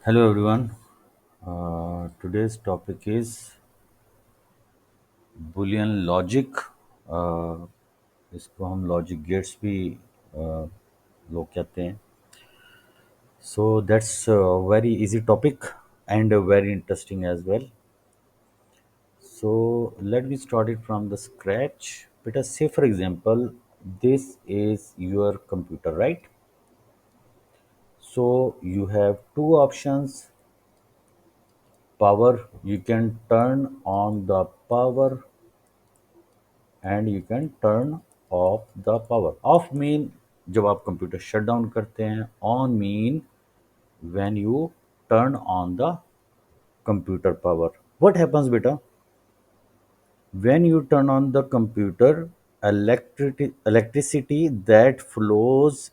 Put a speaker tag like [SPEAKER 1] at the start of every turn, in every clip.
[SPEAKER 1] Hello everyone. Today's topic is Boolean logic. uh, इसको हम logic gates भी लोग कहते हैं. So that's very easy topic and very interesting as well. So let me start it from the scratch. Better say for example, this is your computer, right? So you have two options. Power, you can turn on the power and you can turn off the power. Off mean जब आप computer shut down करते हैं. On mean when you turn on the computer power. What happens beta? When you turn on the computer, electricity that flows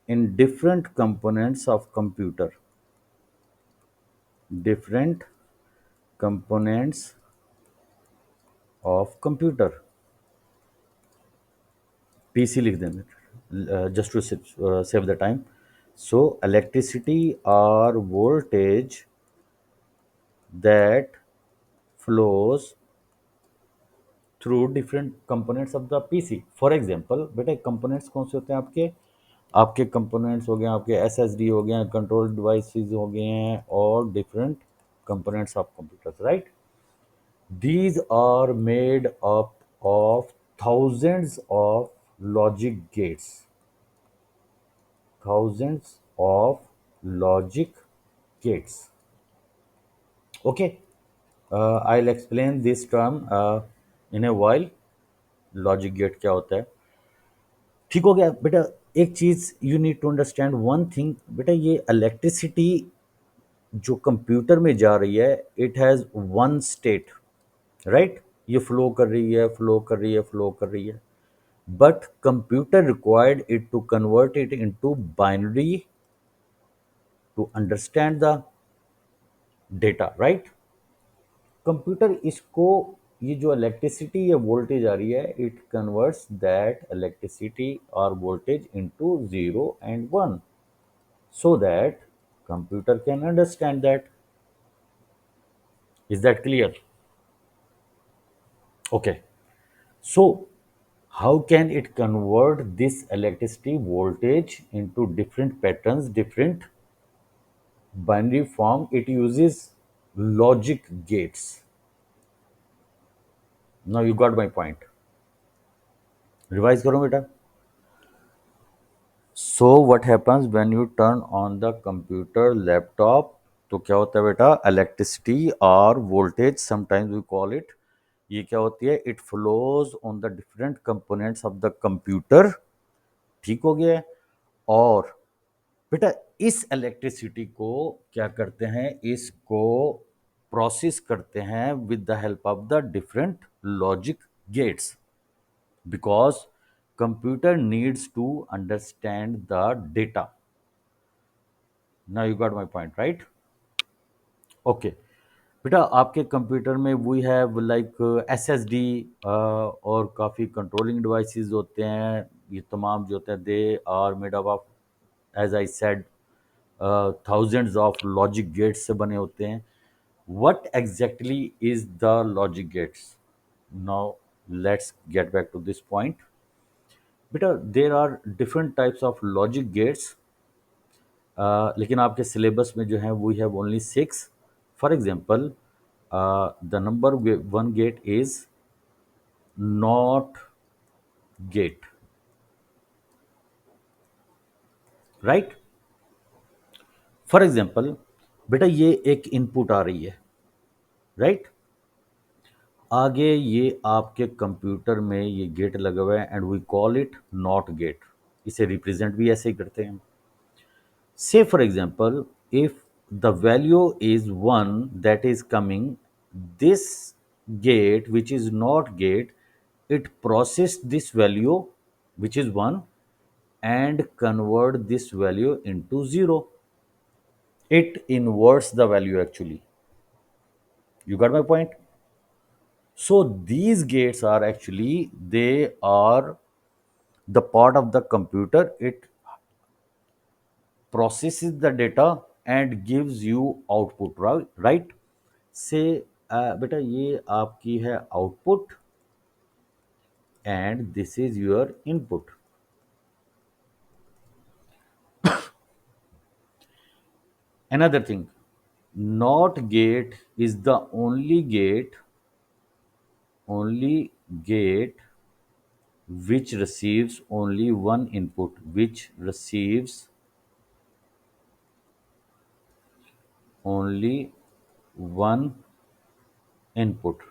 [SPEAKER 1] in different components of computer, different components of computer. PC लिख देंगे just to save the time. So electricity or voltage that flows through different components of the PC. For example, बेटा components कौन से होते हैं आपके? आपके components हो गए, आपके SSD हो गए, कंट्रोल डिवाइसेस हो गए हैं, और different components of computers, right. These are made up of thousands of logic gates. Thousands of logic gates. Okay. I'll explain this term in a while. Logic gate क्या होता है? ठीक हो गया बेटा. एक चीज you need to understand one thing बेटा. ये इलेक्ट्रिसिटी जो कंप्यूटर में जा रही है, it has one state, right. ये फ्लो कर रही है, फ्लो कर रही है, फ्लो कर रही है. But computer required it to convert it into binary to understand the data, right. Computer इसको, ये जो इलेक्ट्रिसिटी या वोल्टेज आ रही है, इट कन्वर्ट्स दैट इलेक्ट्रिसिटी और voltage into 0 and 1 so that computer can understand that. Is that clear? Okay. So how can it convert this electricity voltage into different patterns, different binary form? It uses logic gates. Now you got my point. Revise करो बेटा. So what happens when you turn on the computer, laptop? तो क्या होता है बेटा? Electricity or voltage, sometimes we call it. ये क्या होती है? It flows on the different components of the computer. ठीक हो गया. और बेटा इस इलेक्ट्रिसिटी को क्या करते हैं? इसको प्रोसेस करते हैं with the help of the different logic gates, because computer needs to understand the data. Now you got my point, right. Okay बेटा, आपके कंप्यूटर में वी हैव लाइक SSD और काफ़ी कंट्रोलिंग डिवाइसेस होते हैं. ये तमाम जो होते हैं, they are made up of, as I said, thousands of logic gates से बने होते हैं. What exactly is the logic gates? Now let's get back to this point. बेटा there are different types of logic gates. लेकिन आपके syllabus में जो है we have only 6. For example, the number one gate is not gate, right. For example बेटा, ये एक input आ रही है, राइट. आगे ये आपके कंप्यूटर में ये गेट लगा हुआ है and we call it not gate. इसे रिप्रेजेंट भी ऐसे ही करते हैं. Say for example, if the value is 1 that is coming, this gate which is not gate, it process this value which is 1 and convert this value into 0. It inverts the value actually. You got my point? So these gates are actually, they are the part of the computer. It processes the data and gives you output, right. से बेटा ये आपकी है output and this is your input. Another thing, not gate is the only gate which receives only one input, which receives only one input।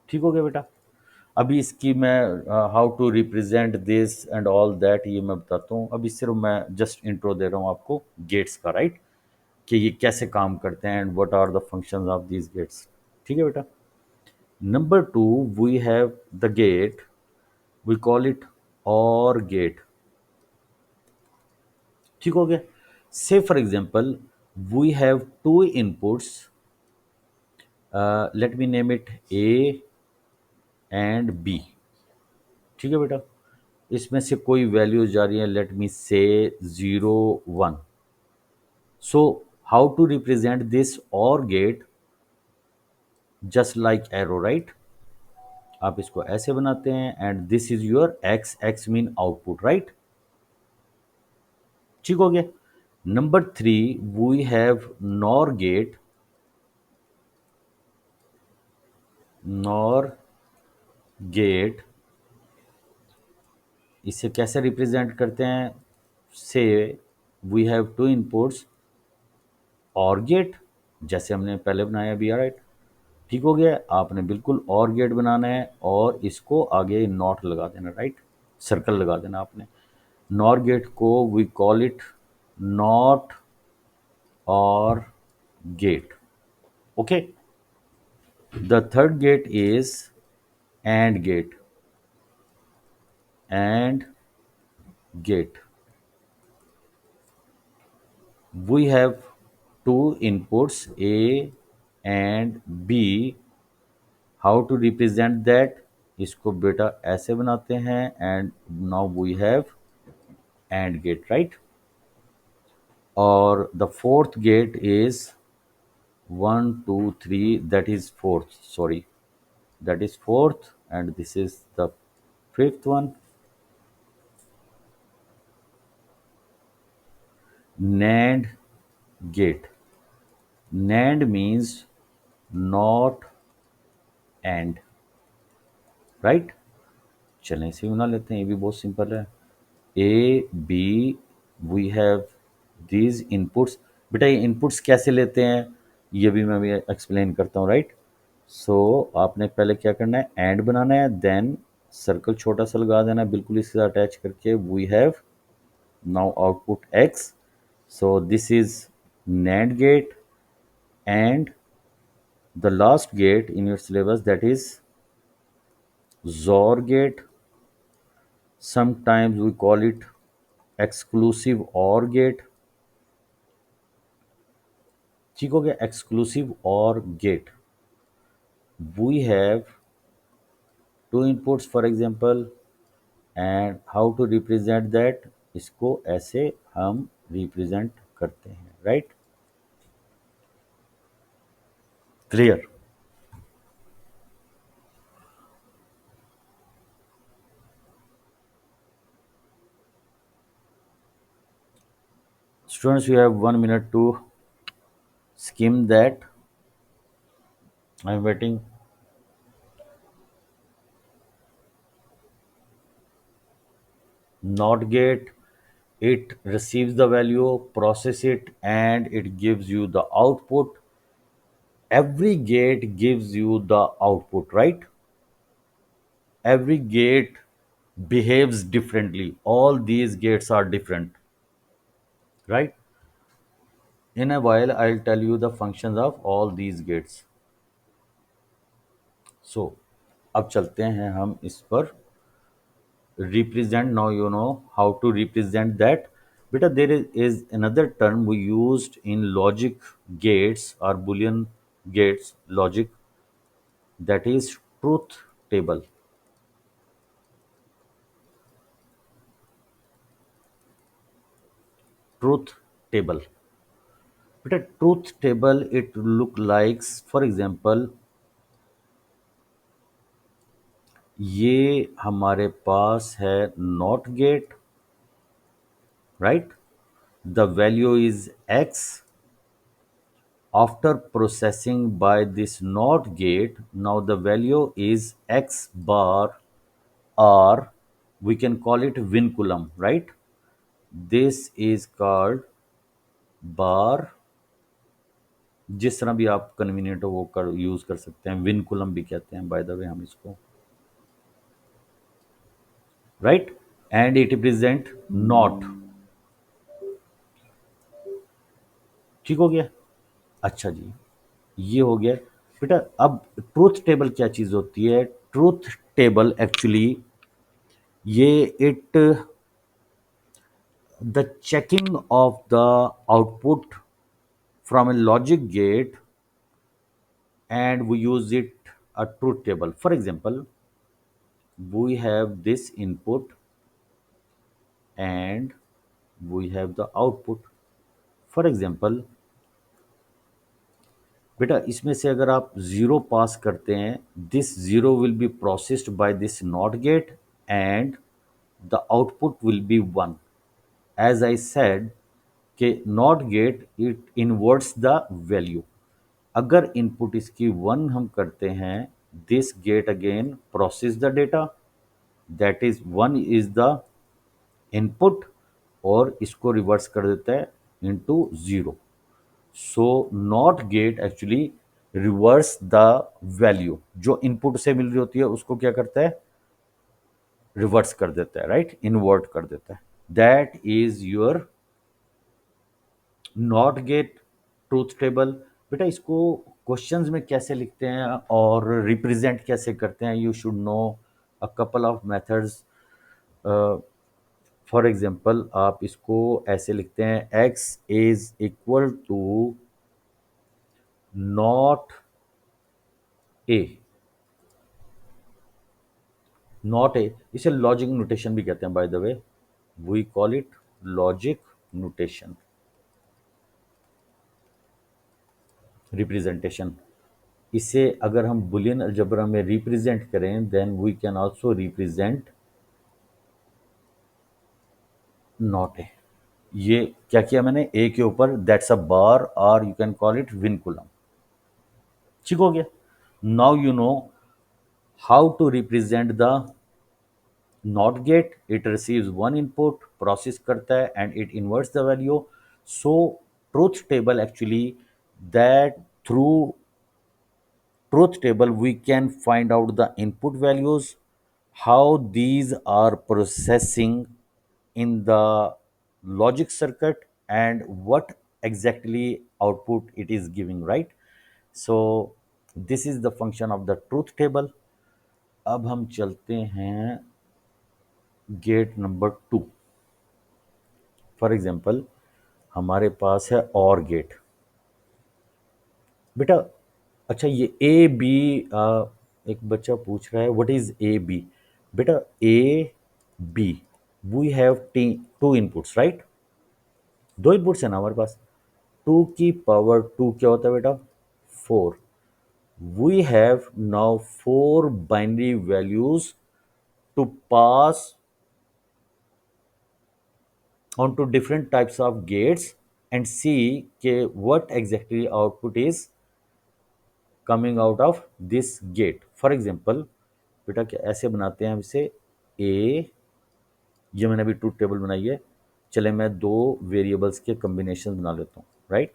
[SPEAKER 1] ठीक हो गया बेटा। अभी इसकी मैं how to represent this and all that ये मैं बताता हूँ। अभी सिर्फ मैं जस्ट इंट्रो दे रहा हूँ आपको गेट्स का, राइट, कि ये कैसे काम करते हैं and what are the functions of these gates. ठीक है बेटा। Number two, we have the gate, we call it or gate. ठीक हो गया। Say for example we have two inputs, let me name it A and B. ठीक है बेटा। इसमें से कोई वैल्यूज जा रही है, लेट मी से 0 1। So how to represent this OR gate, just like arrow, right. आप इसको ऐसे बनाते हैं and this is your X, X mean output, right. ठीक हो गया। Number three, we have NOR gate, NOR gate. इसे कैसे रिप्रेजेंट करते हैं? Say we have two inputs OR gate, जैसे हमने पहले बनाया भी, राइट। ठीक हो गया। आपने बिल्कुल और गेट बनाना है और इसको आगे नॉट लगा देना, राइट, सर्कल लगा देना आपने। नॉर गेट को we call it not or gate. Okay. The third gate is and gate, and gate. We have two inputs A and B. How to represent that? इसको बेटा ऐसे बनाते हैं and now we have AND gate, right? और the fourth gate is 1 2 3, that is fourth, sorry, that is fourth, and this is the fifth one, NAND gate. NAND means not AND, right? चलें इसे भी बना लेते हैं, ये भी बहुत सिंपल है। A B, we have these inputs. बेटा ये इनपुट्स कैसे लेते हैं ये भी मैं अभी एक्सप्लेन करता हूँ, राइट। सो आपने पहले क्या करना है, एंड बनाना है, देन सर्कल छोटा सा लगा देना है बिल्कुल इसके साथ अटैच करके। We have now output X, so this is NAND gate, and the last gate in your syllabus that is XOR gate. Sometimes we call it exclusive OR gate। ठीक हो गया। exclusive OR gate, we have two inputs for example, and how to represent that, इसको ऐसे हम represent करते हैं, right? Clear? Students, you have 1 minute to skim that. I am waiting. Not gate, it receives the value, process it, and it gives you the output. Every gate gives you the output, right? Every gate behaves differently. All these gates are different, right? In a while I'll tell you the functions of all these gates. So अब चलते हैं हम इस पर। represent, now you know how to represent that. Beta, there is another term we used in logic gates or boolean gates logic, that is truth table. Truth table. बेटा truth table it look likes, for example ये हमारे पास है NOT gate, right? The value is x. After processing by this NOT gate, now the value is x bar, or we can call it vinculum, right? This is called bar, जिस तरह भी आप convenient हो वो कर use कर सकते हैं, विनकुलम भी कहते हैं बाय द वे हम इसको, right? And it represent not. ठीक हो गया? अच्छा जी, ये हो गया। बेटा अब ट्रूथ टेबल क्या चीज होती है? ट्रूथ टेबल एक्चुअली ये it the checking of the output from a logic gate, and we use it a truth table. For example, we have this input and we have the output. For example, बेटा इसमें से अगर आप zero पास करते हैं, this zero will be processed by this NOT gate and the output will be one. As I said कि NOT gate it inverts the value. अगर इनपुट इसकी वन हम करते हैं, this gate again process the data, that is one is the input, और इसको reverse कर देता है into zero. So NOT gate actually reverse the value जो इनपुट से मिल रही होती है, उसको क्या करता है? रिवर्स कर देता है, राइट? इन्वर्ट कर देता है। That is your not gate truth table. बेटा इसको क्वेश्चंस में कैसे लिखते हैं और रिप्रेजेंट कैसे करते हैं, you should know a couple of methods. For example आप इसको ऐसे लिखते हैं, x is equal to not A. Not A इसे लॉजिक नोटेशन भी कहते हैं by the way, we call it logic notation, representation. इसे अगर हम बुलियन अलजेब्रा में रिप्रेजेंट करें, then we can also represent not A. ये क्या किया मैंने? ए के ऊपर दैट्स अ बार, और you can call it vinculum. ठीक हो गया? Now you know how to represent the not gate. It receives one input, process करता है and it inverts the value. So truth table actually, that through truth table we can find out the input values, how these are processing in the logic circuit, and what exactly output it is giving, right? So this is the function of the truth table. अब हम चलते हैं gate number two. For example हमारे पास है और gate. बेटा अच्छा ये ए बी, एक बच्चा पूछ रहा है व्हाट इज ए बी। बेटा A B we have two inputs, right? दो इनपुट्स है ना हमारे पास। टू की पावर टू क्या होता है बेटा? Four. We have now four binary values to pass on to different types of gates and see के what exactly output is coming out of this gate. For example, बेटा क्या ऐसे बनाते हैं हम इसे, ए, ये मैंने अभी ट्रूथ टेबल बनाई है, चले मैं दो वेरिएबल्स के कॉम्बिनेशन बना लेता हूँ, राइट?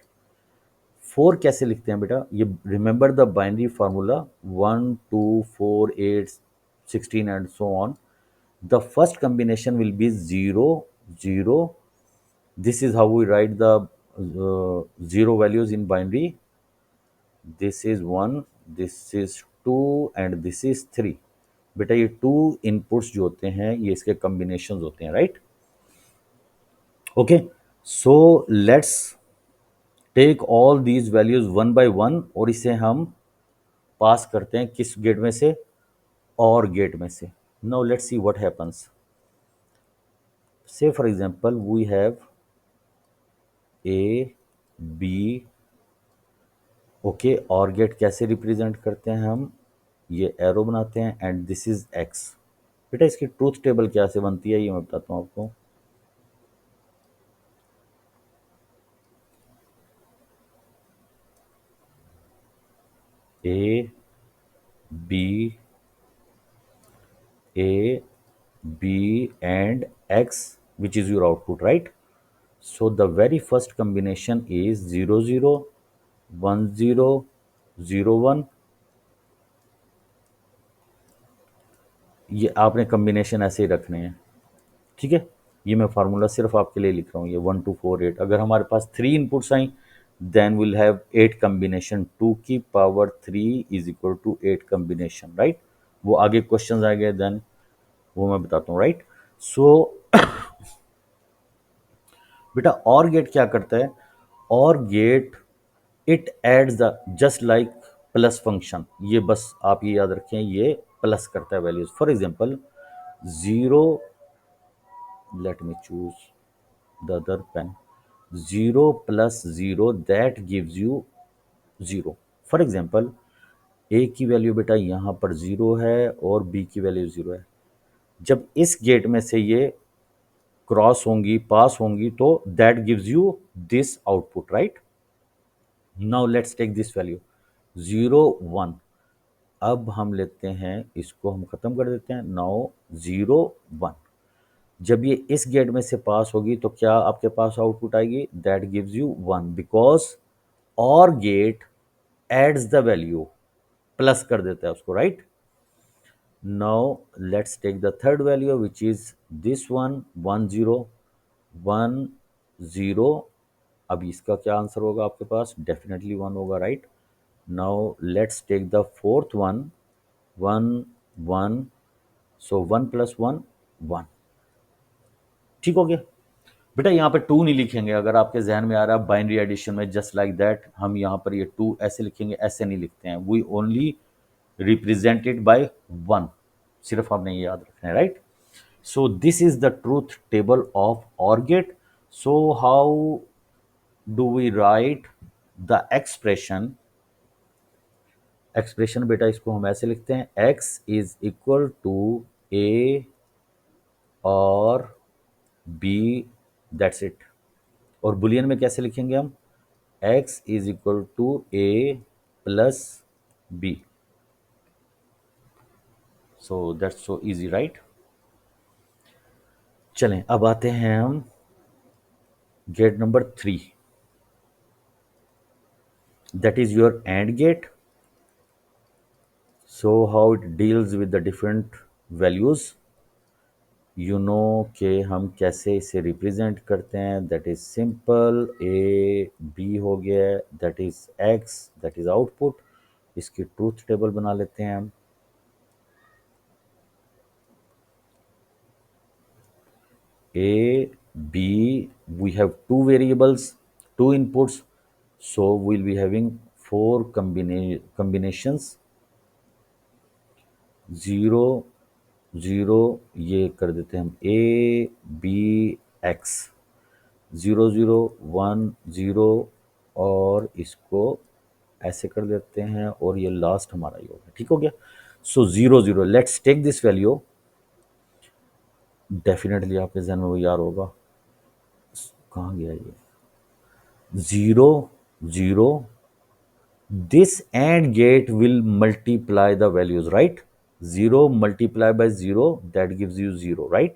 [SPEAKER 1] फोर कैसे लिखते हैं बेटा? ये remember the binary formula, 1 2 4 8 16 and so on. The first combination will be 0 0। This is how we write the zero values in binary. This is one, this is two and this is three. बेटा ये to inputs जो होते हैं ये इसके combinations होते हैं, right? Okay, so let's take all these values one by one, और इसे हम पास करते हैं किस गेट में से? और गेट में से। Now let's see what happens. Say for example we have A B. Okay, OR gate कैसे रिप्रेजेंट करते हैं हम, ये एरो बनाते हैं एंड दिस इज एक्स। बेटा इसकी ट्रूथ टेबल कैसे बनती है ये मैं बताता हूँ आपको। A B, A, B and X, which is your output, right? So the very first combination is 0 0 1 0 0 1। ये आपने कम्बिनेशन ऐसे ही रखने हैं, ठीक है। ये मैं फार्मूला सिर्फ आपके लिए लिख रहा हूँ, ये 1 2 4 8। अगर हमारे पास 3 inputs I then will have 8 combination, 2 की power 3 is equal to 8 combination, right. वो आगे क्वेश्चन आएंगे देन वो मैं बताता हूँ, राइट। सो बेटा और गेट क्या करता है, और get it adds the just like plus function. ये बस आप ये याद रखें, ये प्लस करता है values. For example 0, let me choose the other pen, 0 plus 0 that gives you 0। For example A की वैल्यू बेटा यहाँ पर 0 है और बी की वैल्यू 0 है। जब इस गेट में से ये क्रॉस होंगी, पास होंगी, तो that gives you this output, right. Now let's take this value 0 1। अब हम लेते हैं इसको, हम खत्म कर देते हैं। नाउ 0 1, जब ये इस गेट में से पास होगी तो क्या आपके पास आउटपुट आएगी, that gives you 1 because OR gate adds the value, plus कर देता है उसको, right. Now let's take the third value which is this one, 1 0 1 0। अब इसका क्या आंसर होगा आपके पास, डेफिनेटली 1 होगा, right. Now let's take the fourth one, 1 1। So 1 plus 1 1, ठीक हो गया। बेटा यहाँ पे 2 नहीं लिखेंगे, अगर आपके जहन में आ रहा है बाइनरी एडिशन में जस्ट लाइक दैट हम यहाँ पर ये 2 ऐसे लिखेंगे, ऐसे नहीं लिखते हैं। वी ओनली रिप्रेजेंटेड बाय 1, सिर्फ आपने ये याद रखना है, right. So this is the truth table of OR gate. So how do we write the expression. Expression बेटा इसको हम ऐसे लिखते हैं, x is equal to a or b, that's it. और बुलियन में कैसे लिखेंगे हम, x is equal to a plus b। So that's so easy, right. चलें अब आते हैं हम gate number 3, that is your AND gate. So how it deals with the different values, you know कि हम कैसे इसे रिप्रेजेंट करते हैं। That is simple, A B हो गया, that is X, that is output. इसकी ट्रूथ टेबल बना लेते हैं हम। A, B, we have two variables, two inputs, so we'll be having four combinations, 0 0। ये कर देते हैं हम A B X, 0 0 1 0, और इसको ऐसे कर देते हैं और ये लास्ट हमारा ये हो गया, ठीक हो गया। So 0 0, let's take this value. Definitely आपके जहन में वो याद होगा, कहाँ गया ये, 0 0। This AND gate will multiply the values, right? 0 multiplied by 0, that gives you 0, right?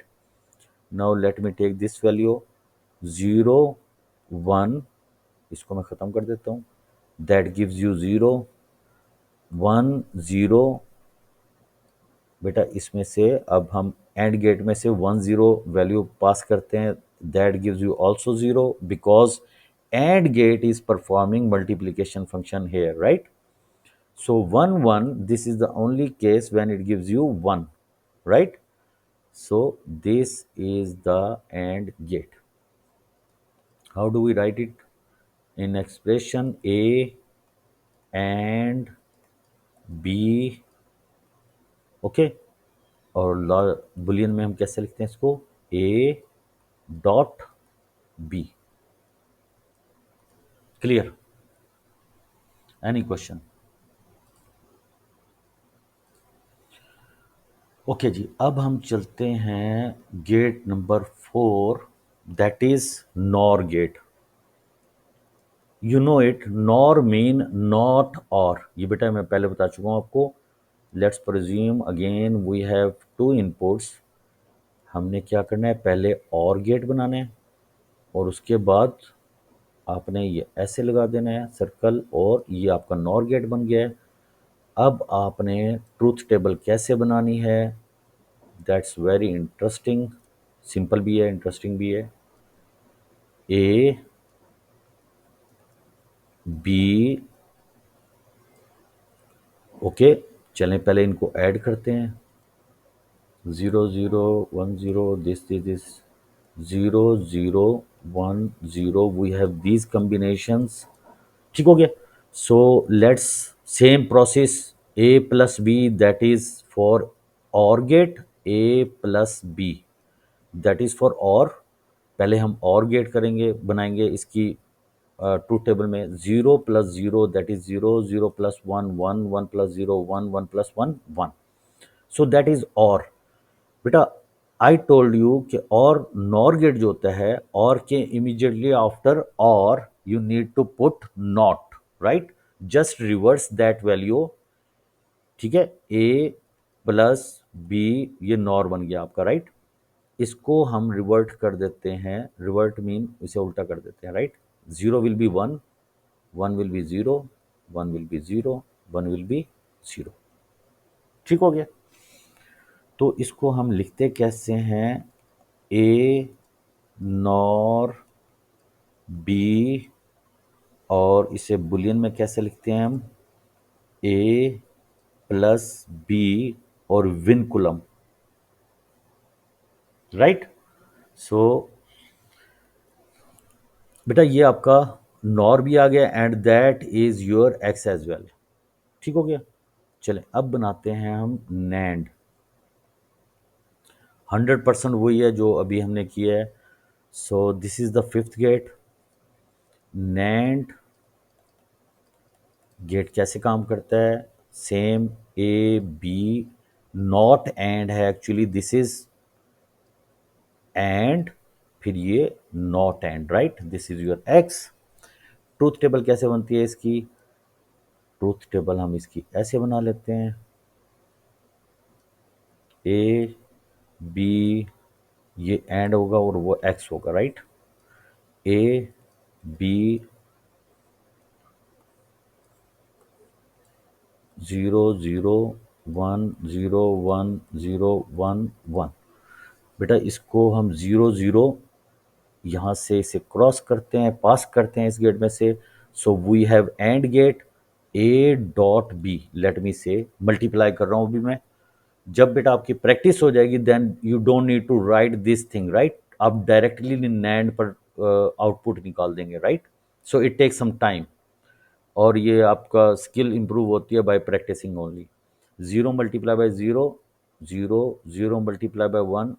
[SPEAKER 1] Now let me take this value 0 1, इसको मैं ख़त्म कर देता हूँ, that gives you 0 1 0। बेटा इसमें से अब हम AND गेट में से 1 0 वैल्यू पास करते हैं, that gives you also 0 because AND gate is performing multiplication function here, right? So 1 1, this is the only case when it gives you 1, right? So this is the AND gate. How do we write it? In expression A and B, okay? और Boolean में हम कैसे लिखते हैं इसको, A dot B, clear? Any question? Okay जी, अब हम चलते हैं gate number 4, that is NOR gate. You know it, NOR mean NOT OR. ये बेटा मैं पहले बता चुका हूँ आपको। Let's presume again we have two inputs. हमने क्या करना है, पहले और गेट बनाना है और उसके बाद आपने ये ऐसे लगा देना है सर्कल, और ये आपका नॉर गेट बन गया है। अब आपने ट्रूथ टेबल कैसे बनानी है, दैट्स वेरी इंटरेस्टिंग। सिंपल भी है, इंटरेस्टिंग भी है। ए बी, ओके, चलें पहले इनको ऐड करते हैं। 0 0 1 0, this 0 0 1 0, we have these combinations. ठीक हो गया। So let's same process, A plus B that is for OR gate, A plus B that is for OR. पहले हम और गेट करेंगे, बनाएंगे इसकी ट्रूथ टेबल में। 0 + 0 that is 0 0 + 1 1 1 + 0 1 1 + 1 1। So that is और। बेटा आई टोल्ड यू कि और नॉर गेट जो होता है, और के immediately after OR you need to put not, right? Just reverse that value. ठीक है, ए प्लस बी, ये नॉर बन गया आपका, राइट? इसको हम रिवर्ट कर देते हैं, रिवर्ट मीन इसे उल्टा कर देते हैं, right? 0 will be 1, 1 will be 0, 1 will be 0, 1 will be 0। ठीक हो गया। तो इसको हम लिखते कैसे हैं, ए नॉर बी, और इसे बुलियन में कैसे लिखते हैं हम, ए प्लस बी और विनकुलम, राइट? सो बेटा ये आपका नॉर भी आ गया and that is your X as well. ठीक हो गया। चलें अब बनाते हैं हम नैंड। 100% वही है जो अभी हमने किया है। So this is the fifth gate. NAND gate कैसे काम करता है, same, A B, not AND है एक्चुअली, दिस इज एंड, फिर ये not AND, right? This is your X. Truth table कैसे बनती है इसकी, ट्रूथ टेबल हम इसकी ऐसे बना लेते हैं, ए बी, ये एंड होगा और वो एक्स होगा, राइट? A B 0 0 1 0 1 0 1 1। बेटा इसको हम 0 0 यहाँ से इसे क्रॉस करते हैं, पास करते हैं इस गेट में से। So we have AND gate A dot B, let me say multiply कर रहा हूँ अभी मैं। जब बेटा आपकी प्रैक्टिस हो जाएगी then you don't need to write this thing, right? आप डायरेक्टली नैंड पर आउटपुट निकाल देंगे, right? So it take some time, और ये आपका स्किल इंप्रूव होती है by practicing only. 0 × 0 0, 0 × 1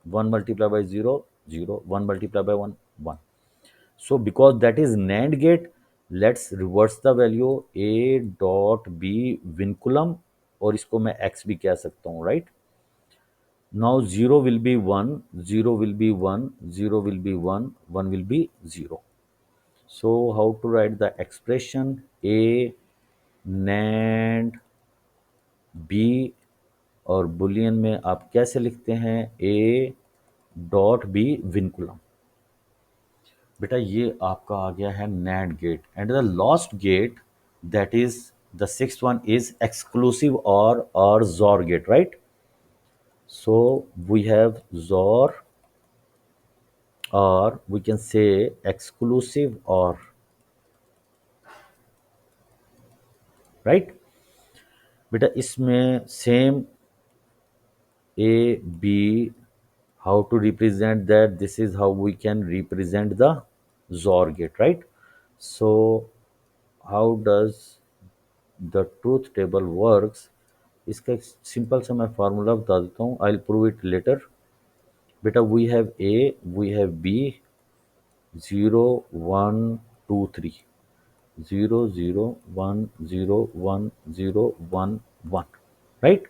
[SPEAKER 1] 1 × 0 0, 1 × 1 1। So because that is NAND gate, let's reverse the value a dot b vinculum, और इसको मैं x भी कह सकता हूँ, right? Now 0 will be 1, 0 will be 1, 0 will be 1, 1 will be 0. So how to write the expression a NAND b, और Boolean में आप कैसे लिखते हैं, a डॉट बी विनकुलम। बेटा ये आपका आ गया है NAND gate. And the last gate that is the sixth one is exclusive OR XOR gate, right? So we have XOR, और we can say exclusive OR, right? बेटा इसमें same A B, how to represent that, this is how we can represent the ZOR gate, right? So how does the truth table works, इसका एक simple सा मैं formula बता देता हूँ, I will prove it later. बेटा we have A, we have B, 0 1 2 3, 0 0 1 0 1 0 1 1, right.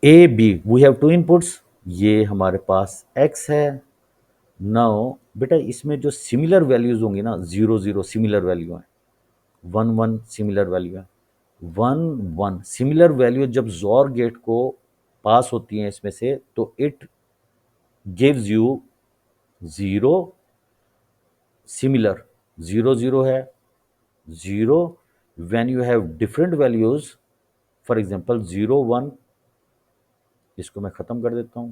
[SPEAKER 1] A B we have two inputs, ये हमारे पास x है। नाउ बेटा इसमें जो सिमिलर वैल्यूज होंगी ना, 0 0 सिमिलर वैल्यू है, 1 1 सिमिलर वैल्यू है, 1 1 सिमिलर वैल्यू जब जोर गेट को पास होती हैं इसमें से, तो इट गिव्स यू 0 सिमिलर, 0 0 है 0। When you have different values, for example 0 1, इसको मैं खत्म कर देता हूं,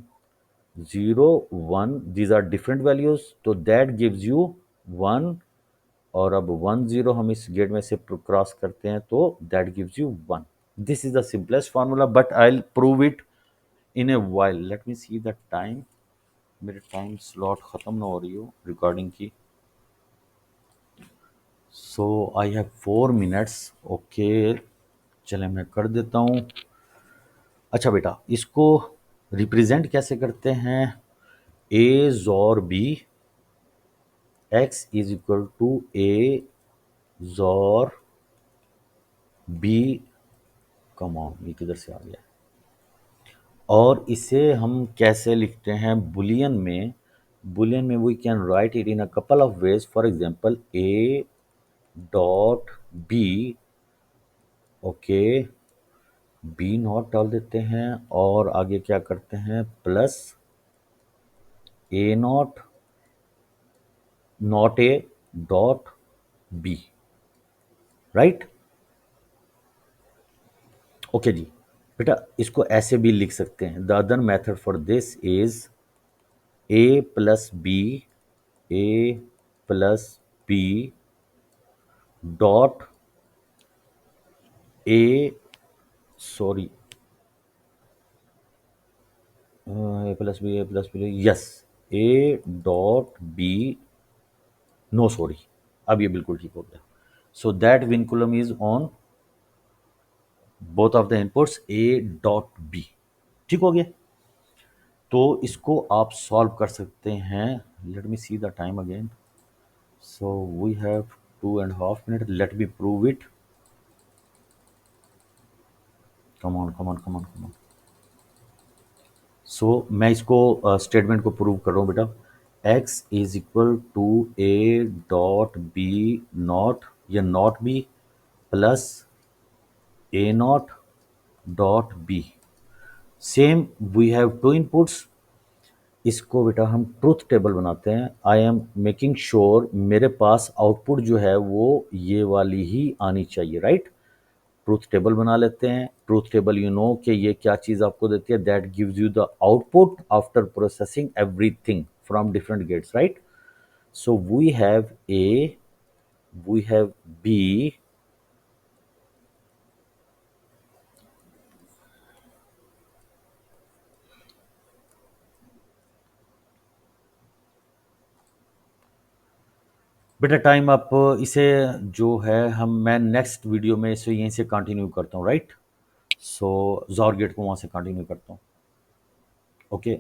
[SPEAKER 1] 0 1 दीज आर डिफरेंट वैल्यूज, तो दैट गिव्स यू 1। और अब 1 0 हम इस गेट में से क्रॉस करते हैं तो that gives you 1। This is the simplest formula, but I will prove it in a while. Late me see the time, मेरे टाइम स्लॉट खत्म ना हो रही हो रिकॉर्डिंग की। सो आई हैव 4 मिनट्स, ओके चले मैं कर देता हूँ। अच्छा बेटा, इसको रिप्रेजेंट कैसे करते हैं? A XOR B, X is equal to A XOR B, come on ये किधर से आ गया? और इसे हम कैसे लिखते हैं बुलियन में? बुलियन में we can write it in a couple of ways. For example A dot B, okay B NOT डाल देते हैं, और आगे क्या करते हैं, plus A not A dot B, right. Okay जी बेटा, इसको ऐसे भी लिख सकते हैं। The other method for this is A plus B, A plus B dot A, sorry A plus B, A plus B, yes A dot B, no sorry, अब ये बिल्कुल ठीक हो गया। So that vinculum is on both of the inputs A dot B, ठीक हो गया। तो इसको आप सॉल्व कर सकते हैं। Let me see the time again. So we have 2.5 minute, let me prove it. Come on come on come on come on. So मैं इसको स्टेटमेंट को प्रूव कर रहा हूँ बेटा। X is equal to A dot B not, या not B plus A not dot B. Same we have two inputs, इसको बेटा हम ट्रूथ टेबल बनाते हैं। आई एम मेकिंग श्योर मेरे पास आउटपुट जो है वो ये वाली ही आनी चाहिए, राइट। ट्रूथ टेबल बना लेते हैं। ट्रूथ टेबल यू नो कि ये क्या चीज़ आपको देती है, that gives you the output after processing everything from different gates, right. So we have A, we have B, बेटा टाइम अप। इसे जो है मैं नेक्स्ट वीडियो में इसे यहीं से कंटिन्यू करता हूँ, राइट। सो जॉर गेट को वहाँ से कंटिन्यू करता हूँ, ओके।